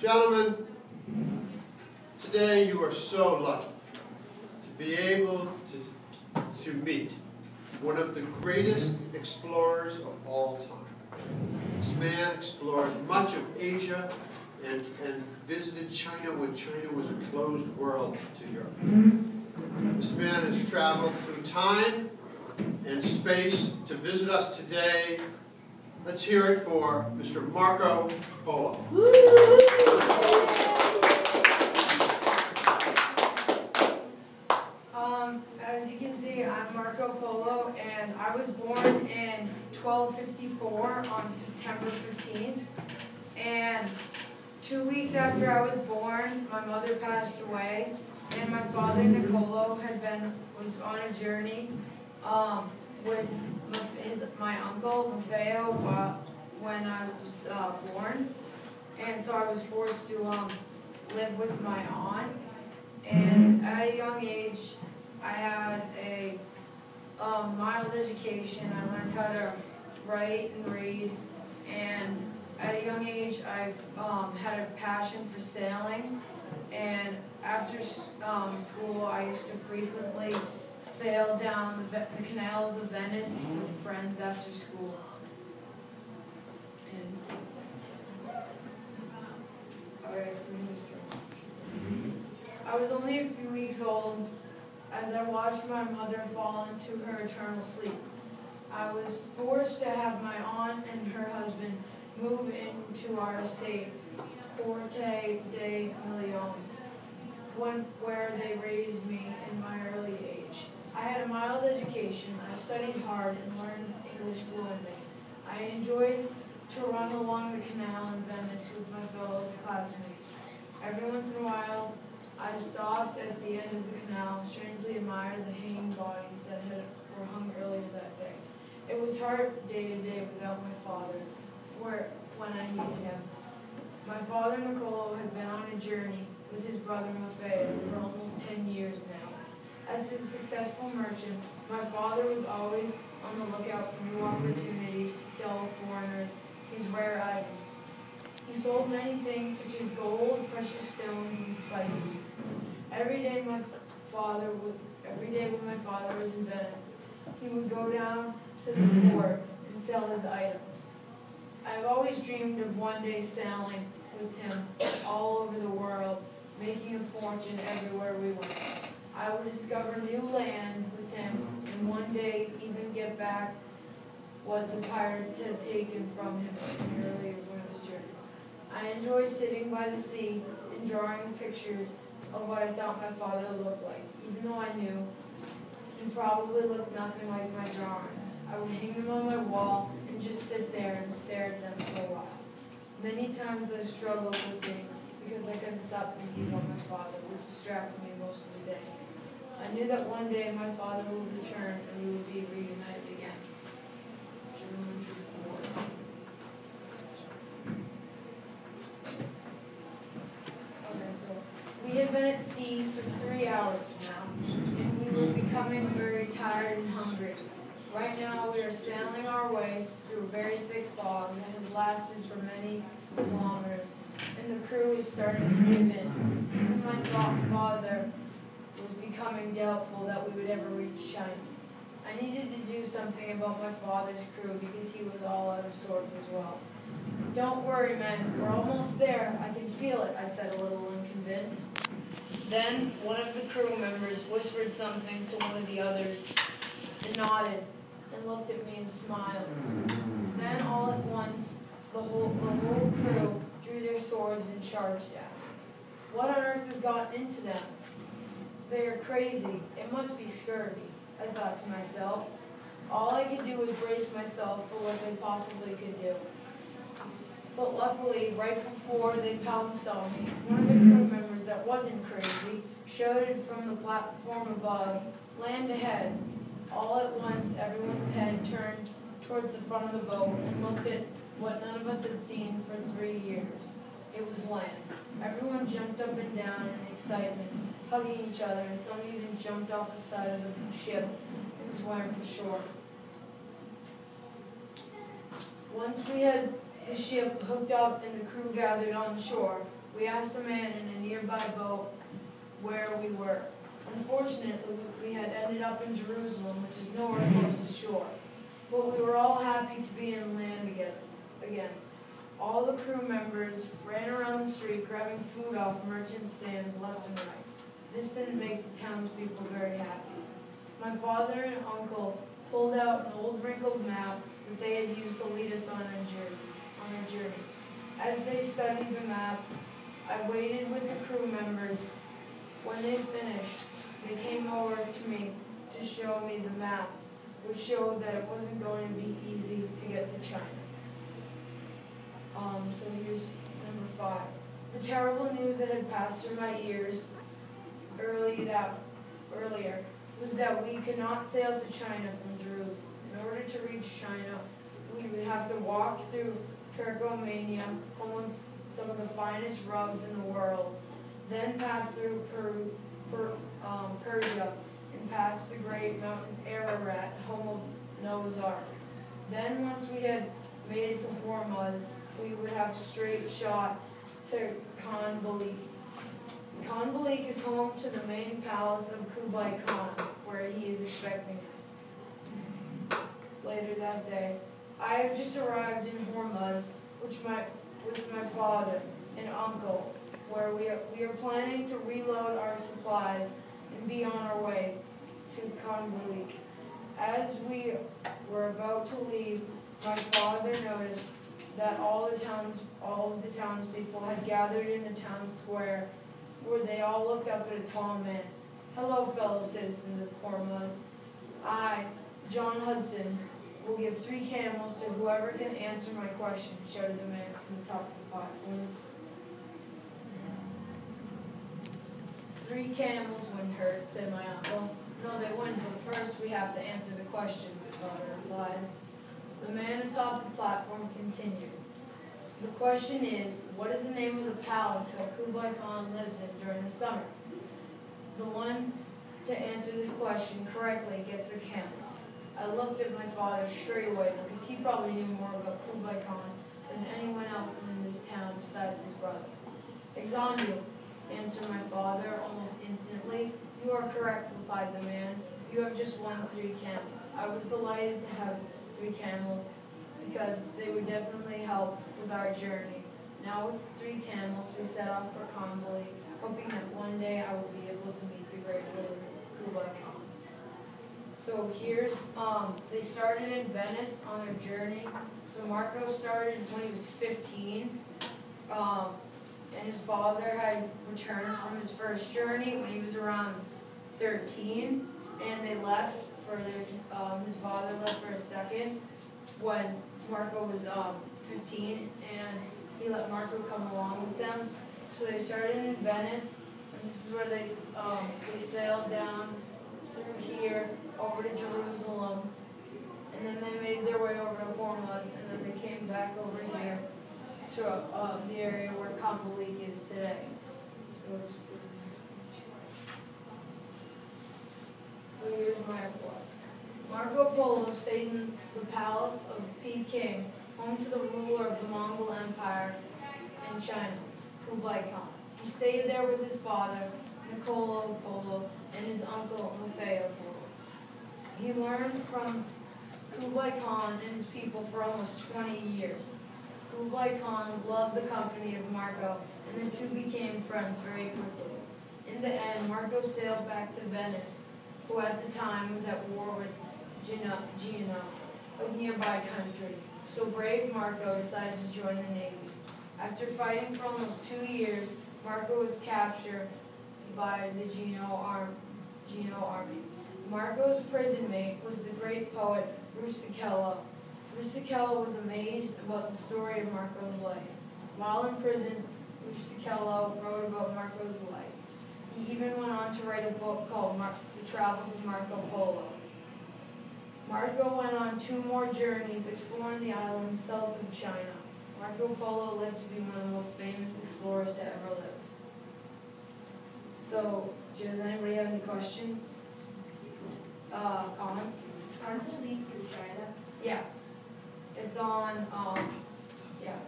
Gentlemen, today you are so lucky to be able to meet one of the greatest explorers of all time. This man explored much of Asia and visited China when China was a closed world to Europe. This man has traveled through time and space to visit us today. Let's hear it for Mr. Marco Polo. As you can see, I'm Marco Polo, and I was born in 1254 on September 15th. And 2 weeks after I was born, my mother passed away, and my father, Nicolo, was on a journey with my uncle, Maffeo, when I was born. And so I was forced to live with my aunt. And at a young age, I had a mild education. I learned how to write and read. And at a young age, I had a passion for sailing. And after school, I used to frequently sail down the canals of Venice with friends after school. And I was only a few weeks old as I watched my mother fall into her eternal sleep. I was forced to have my aunt and her husband move into our estate, Corte de Milione, where they raised me in my early age. I had a mild education. I studied hard and learned English fluently. I enjoyed to run along the canal in Venice with my fellow classmates. Every once in a while, I stopped at the end of the canal and strangely admired the hanging bodies that were hung earlier that day. It was hard day to day without my father, when I needed him. My father, Nicolo, had been on a journey with his brother, Maffeo, for almost 10 years now. As a successful merchant, my father was always on the lookout for new opportunities to sell foreigners his rare items. He sold many things such as gold, precious stones, and spices. Every day when my father was in Venice, he would go down to the port and sell his items. I've always dreamed of one day sailing with him all over the world, making a fortune everywhere we went. I would discover new land with him and one day even get back what the pirates had taken from him in earlier one of his journeys. I enjoy sitting by the sea and drawing pictures of what I thought my father looked like, even though I knew he probably looked nothing like my drawings. I would hang them on my wall and just sit there and stare at them for a while. Many times I struggled with things because I couldn't stop thinking about my father, which distracted me most of the day. I knew that one day my father would return and we would be reunited again. June 4. Okay, so we had been at sea for 3 hours now, and we were becoming very tired and hungry. Right now we are sailing our way through a very thick fog that has lasted for many kilometers, and the crew is starting to give in. Even my father was becoming doubtful that we would ever reach China. I needed to do something about my father's crew because he was all out of sorts as well. "Don't worry, men, we're almost there. I can feel it," I said, a little unconvinced. Then one of the crew members whispered something to one of the others and nodded and looked at me and smiled. Then all at once, the whole crew drew their swords and charged at me. What on earth has gotten into them? They are crazy. It must be scurvy, I thought to myself. All I could do was brace myself for what they possibly could do. But luckily, right before they pounced on me, one of the crew members that wasn't crazy shouted from the platform above, "Land ahead." All at once, everyone's head turned towards the front of the boat and looked at what none of us had seen for 3 years. It was land. Everyone jumped up and down in excitement, hugging each other, and some even jumped off the side of the ship and swam for shore. Once we had the ship hooked up and the crew gathered on shore, We asked a man in a nearby boat where we were. Unfortunately, we had ended up in Jerusalem, which is nowhere close to shore. But we were all happy to be in land again. All the crew members ran around the street grabbing food off merchant stands left and right. This didn't make the townspeople very happy. My father and uncle pulled out an old wrinkled map that they had used to lead us on our journey. As they studied the map, I waited with the crew members. When they finished, they came over to me to show me the map, which showed that it wasn't going to be easy to get to China. So here's number 5. The terrible news that had passed through my ears earlier was that we could not sail to China from Jerusalem. In order to reach China, we would have to walk through Turkomania, home of some of the finest rugs in the world, then pass through Persia and pass the great mountain Ararat, home of Noah's Ark. Then once we had made it to Hormuz, we would have straight shot to Khan Balik. Khan Balik is home to the main palace of Kublai Khan, where he is expecting us. Later that day, I have just arrived in Hormuz with my father and uncle, where we are planning to reload our supplies and be on our way to Khan Balik. As we were about to leave, my father noticed that all of the townspeople had gathered in the town square, where they all looked up at a tall man. "Hello, fellow citizens of Hormuz. I, John Hudson, will give 3 camels to whoever can answer my question," shouted the man from the top of the platform. 3 camels wouldn't hurt, said my uncle. "No, they wouldn't, but first we have to answer the question," my father replied. The man atop the platform continued. "The question is, what is the name of the palace that Kublai Khan lives in during the summer? The one to answer this question correctly gets the camels." I looked at my father straight away because he probably knew more about Kublai Khan than anyone else in this town besides his brother. "Example," answered my father almost instantly. "You are correct," replied the man. "You have just won 3 camels." I was delighted to have 3 camels because they would definitely help with our journey. Now with 3 camels, we set off for Khan Balik, hoping that one day I would be able to meet the great leader, Kublai Khan. So here's, they started in Venice on their journey. So Marco started when he was 15, and his father had returned from his first journey when he was around 13, and they left for his father left for a second when Marco was 15, and he let Marco come along with them. So they started in Venice, and this is where they sailed down through here over to Jerusalem, and then they made their way over to Hormuz, and then they came back over here to the area where Khan Balik is today. So here's my report. Marco Polo stayed in the palace of Peking, home to the ruler of the Mongol Empire in China, Kublai Khan. He stayed there with his father, Niccolo Polo, and his uncle, Maffeo Polo. He learned from Kublai Khan and his people for almost 20 years. Kublai Khan loved the company of Marco, and the two became friends very quickly. In the end, Marco sailed back to Venice, who at the time was at war with Genoa, a nearby country. So brave Marco decided to join the Navy. After fighting for almost 2 years, Marco was captured by the Genoa army. Marco's prison mate was the great poet Rustichello. Rustichello was amazed about the story of Marco's life. While in prison, Rustichello wrote about Marco's life. He even went on to write a book called The Travels of Marco Polo. Marco went on 2 more journeys exploring the islands south of China. Marco Polo lived to be one of the most famous explorers to ever live. So, does anybody have any questions? Colin? Khan Balik in China? Yeah. It's on, yeah.